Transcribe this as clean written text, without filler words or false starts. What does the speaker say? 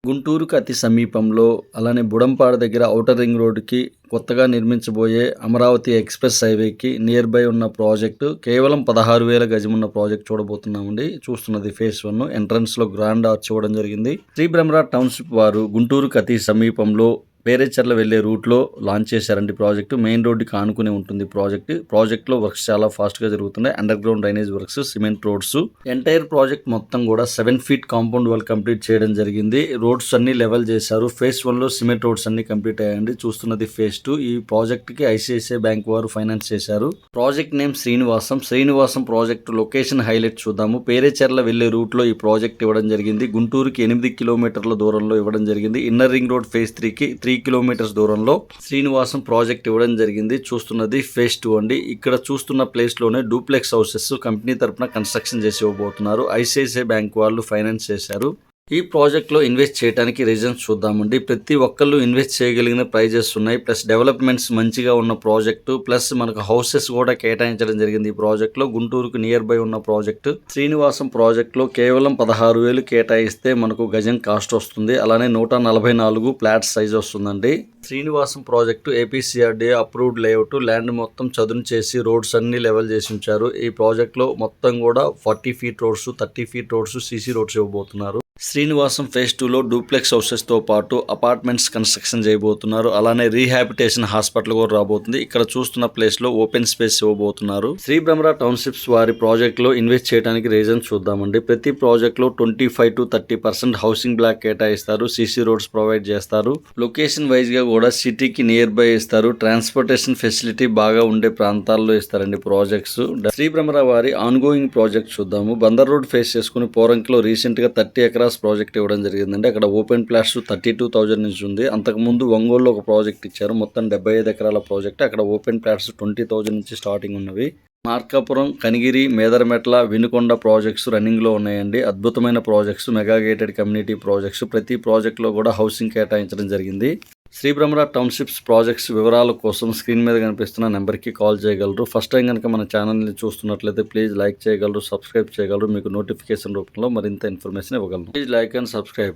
గుంటూరుకు అతి సమీపంలో అలానే బుడంపాడు దగ్గర ఔటర్ రింగ్ రోడ్డుకి కొత్తగా నిర్మించబోయే అమరావతి ఎక్స్ప్రెస్ హైవేకి నియర్ బై ఉన్న ప్రాజెక్టు కేవలం 16,000 గజం ఉన్న ప్రాజెక్ట్ చూడబోతున్నామండి. చూస్తున్నది ఫేజ్ 1. ఎంట్రన్స్లో గ్రాండ్ ఆర్చ్ ఇవ్వడం జరిగింది. శ్రీ బ్రహ్మరా టౌన్షిప్ వారు గుంటూరుకు అతి సమీపంలో పేరేచర్ల వెళ్లే రూట్లో లాంచ్ చేశారండి ప్రాజెక్టు. మెయిన్ రోడ్డుకి ఆనుకునే ఉంటుంది ప్రాజెక్ట్లో వర్క్స్ చాలా ఫాస్ట్గా జరుగుతున్నాయి. Under ground drainage works, cement roads, entire project మొత్తం కూడా 7 feet కాంపౌండ్ వాల్ కంప్లీట్ చేయడం జరిగింది. రోడ్స్ అన్ని లెవెల్ చేశారు. ఫేజ్ 1లో సిమెంట్ రోడ్స్ అన్ని కంప్లీట్ అయ్యాయండి. చూస్తున్నది ఫేజ్ 2. ఈ ప్రాజెక్ట్ కి ఐసిఐసిఐ బ్యాంక్ వారు ఫైనాన్స్ చేశారు. Project name Srinivasam project location highlight చూద్దాము. పేరేచర్ల వెళ్లే రూట్ లో ఈ ప్రాజెక్ట్ ఇవ్వడం జరిగింది. గుంటూరుకి 8 kilometers దూరంలో ఇవ్వడం జరిగింది. ఇన్నర్ రింగ్ రోడ్ ఫేజ్ 3కి 3 kilometers దూరంలో శ్రీనివాసం ప్రాజెక్ట్ ఇవ్వడం జరిగింది. చూస్తున్నది ఫేజ్ 2 అండి. ఇక్కడ చూస్తున్న ప్లేస్ లోనే డూప్లెక్స్ హౌసెస్ కంపెనీ తరపున కన్స్ట్రక్షన్ చేసి ఇవ్వబోతున్నారు. ఐసిఐసిఐ బ్యాంక్ వాళ్ళు ఫైనాన్స్ చేశారు. ఈ ప్రాజెక్ట్లో ఇన్వెస్ట్ చేయడానికి రీజన్స్ చూద్దామండి. ప్రతి ఒక్కళ్ళు ఇన్వెస్ట్ చేయగలిగిన ప్రైజెస్ ఉన్నాయి. ప్లస్ డెవలప్మెంట్స్ మంచిగా ఉన్న ప్రాజెక్టు, ప్లస్ మనకు హౌసెస్ కూడా కేటాయించడం జరిగింది. ఈ ప్రాజెక్ట్లో గుంటూరుకు నియర్ బై ఉన్న ప్రాజెక్టు శ్రీనివాసం ప్రాజెక్ట్లో కేవలం 16,000 కేటాయిస్తే మనకు గజం కాస్ట్ వస్తుంది. అలానే 144 ఫ్లాట్ సైజ్ వస్తుందండి. Srinivasam project APCRDA approved layout. Land మొత్తం చదును చేసి రోడ్స్ అన్ని లెవెల్ చేసి ఉంచారు. ఈ ప్రాజెక్ట్లో మొత్తం కూడా 40 feet roads, 30 feet roads, CC roads ఇవ్వబోతున్నారు. శ్రీనివాసం ఫేజ్ 2లో డూప్లెక్స్ హౌసెస్తో పాటు అపార్ట్మెంట్స్ కన్స్ట్రక్షన్ చేయబోతున్నారు. అలానే రీహాబిటేషన్ హాస్పిటల్ కూడా రాబోతుంది. ఇక్కడ చూస్తున్న ప్లేస్లో ఓపెన్ స్పేస్ ఇవ్వబోతున్నారు. శ్రీ బ్రహ్మరా టౌన్షిప్స్ వారి ప్రాజెక్ట్లో ఇన్వెస్ట్ చేయడానికి రీజన్ చూద్దామండి. ప్రతి ప్రాజెక్ట్లో 25 to 30% హౌసింగ్ బ్లాక్ కేటాయిస్తారు. సీసీ రోడ్స్ ప్రొవైడ్ చేస్తారు. లొకేషన్ వైజ్గా కూడా సిటీకి నియర్ బై ఇస్తారు. ట్రాన్స్పోర్టేషన్ ఫెసిలిటీ బాగా ఉండే ప్రాంతాల్లో ఇస్తారండి ప్రాజెక్ట్స్. శ్రీ బ్రహ్మరా వారి ఆన్గోయింగ్ ప్రాజెక్ట్ చూద్దాము. బందర్ రోడ్ ఫేస్ చేసుకుని పోరంకిలో రీసెంట్గా 30 acres ప్రాజెక్ట్ ఇవ్వడం జరిగిందండి. అక్కడ ఓపెన్ ప్లాట్స్ 32,000 నుంచి ఉంది. అంతకుముందు ఒంగోలులో ఒక ప్రాజెక్ట్ ఇచ్చారు. మొత్తం 75 acres ప్రాజెక్ట్. అక్కడ ఓపెన్ ప్లాట్స్ 20,000 నుంచి స్టార్టింగ్ ఉన్నవి. మార్కాపురం, కనిగిరి, మేదరమెట్ల, వినుకొండ ప్రాజెక్ట్స్ రన్నింగ్లో ఉన్నాయండి. అద్భుతమైన projects, mega gated community projects. ప్రతి ప్రాజెక్ట్లో కూడా హౌసింగ్ కేటాయించడం జరిగింది. శ్రీ బ్రహ్మరా టౌన్షిప్స్ ప్రాజెక్ట్స్ వివరాల కోసం స్క్రీన్ మీద కనిపిస్తున్న నెంబర్కి కాల్ చేయగలరు. ఫస్ట్ టైం కనుక మన ఛానల్ని చూస్తున్నట్లయితే ప్లీజ్ లైక్ చేయగలరు, సబ్స్క్రైబ్ చేయగలరు. మీకు నోటిఫికేషన్ రూపంలో మరింత ఇన్ఫర్మేషన్ ఇవ్వగలరు. Please like and subscribe.